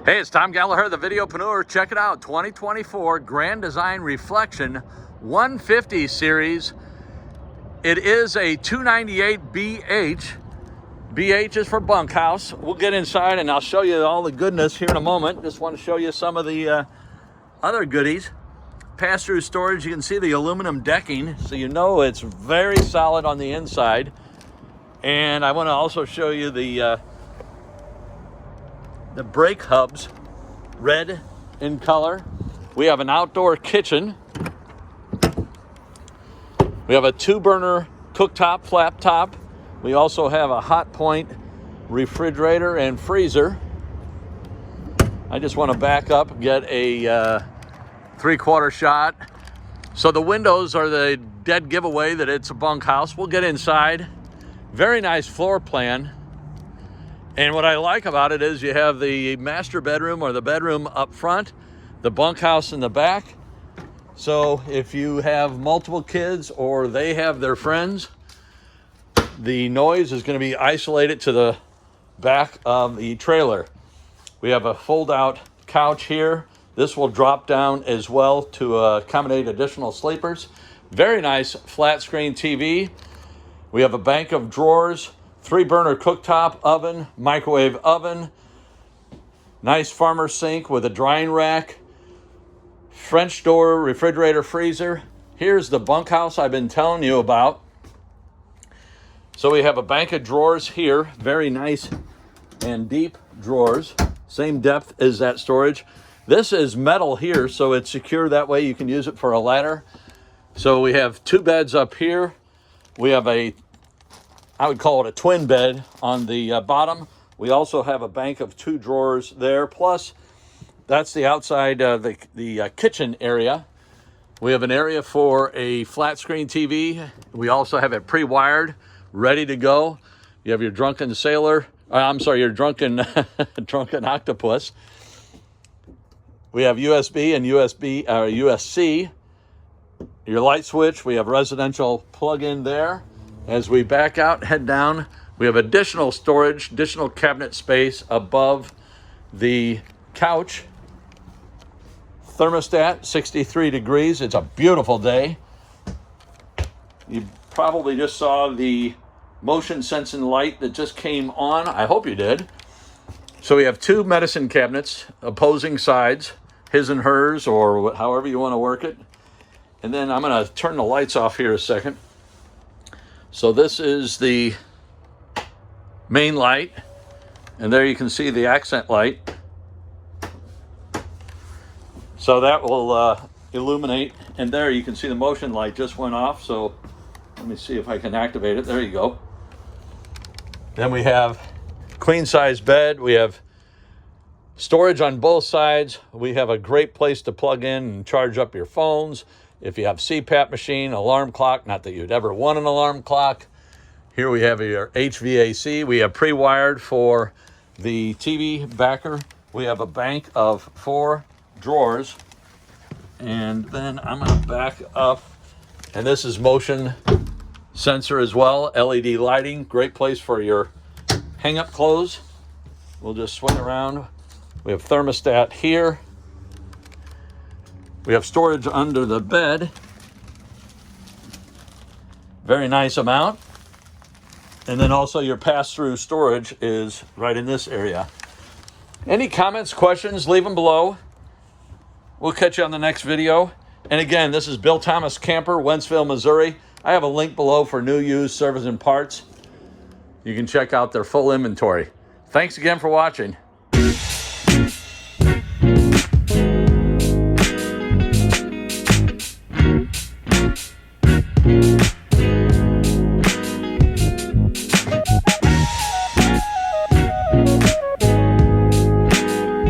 Hey, it's Tom Gallagher, the Videopreneur. Check it out, 2024 Grand Design Reflection 150 series. It is a 298 BH. BH is for bunkhouse. We'll get inside and I'll show you all the goodness here in a moment. Just want to show you some of the other goodies. Pass-through storage, you can see the aluminum decking, so you know it's very solid on the inside. And I want to also show you the brake hubs, red in color. We have an outdoor kitchen. We have a 2-burner cooktop, flap top. We also have a hot point refrigerator and freezer. I just want to back up and get a 3/4 shot. So the windows are the dead giveaway that it's a bunkhouse. We'll get inside. Very nice floor plan. And what I like about it is you have the master bedroom or the bedroom up front, the bunkhouse in the back. So if you have multiple kids or they have their friends, the noise is going to be isolated to the back of the trailer. We have a fold-out couch here. This will drop down as well to accommodate additional sleepers. Very nice flat screen TV. We have a bank of drawers, 3-burner cooktop oven, microwave oven, nice farmer sink with a drying rack, French door, refrigerator, freezer. Here's the bunkhouse I've been telling you about. So we have a bank of drawers here, very nice and deep drawers, same depth as that storage. This is metal here, so it's secure. That way you can use it for a ladder. So we have 2 beds up here. We have I would call it a twin bed on the bottom. We also have a bank of 2 drawers there. Plus, that's the outside, the kitchen area. We have an area for a flat screen TV. We also have it pre-wired, ready to go. You have your drunken sailor. I'm sorry, your drunken octopus. We have USB and USB-C. Your light switch. We have residential plug-in there. As we back out, head down, we have additional storage, additional cabinet space above the couch. Thermostat, 63 degrees. It's a beautiful day. You probably just saw the motion sensing light that just came on. I hope you did. So we have 2 medicine cabinets, opposing sides, his and hers, or however you want to work it. And then I'm going to turn the lights off here a second. So this is the main light, and there you can see the accent light. So that will illuminate, and there you can see the motion light just went off. So let me see if I can activate it. There you go. Then we have queen size bed. We have storage on both sides. We have a great place to plug in and charge up your phones. If you have CPAP machine, alarm clock, not that you'd ever want an alarm clock. Here we have your HVAC. We have pre-wired for the TV backer. We have a bank of 4 drawers. And then I'm going to back up. And this is motion sensor as well, LED lighting. Great place for your hang-up clothes. We'll just swing around. We have thermostat here. We have storage under the bed. Very nice amount. And then also your pass-through storage is right in this area. Any comments, questions, leave them below. We'll catch you on the next video. And again, this is Bill Thomas Camper, Wentzville, Missouri. I have a link below for new, used, service, and parts. You can check out their full inventory. Thanks again for watching.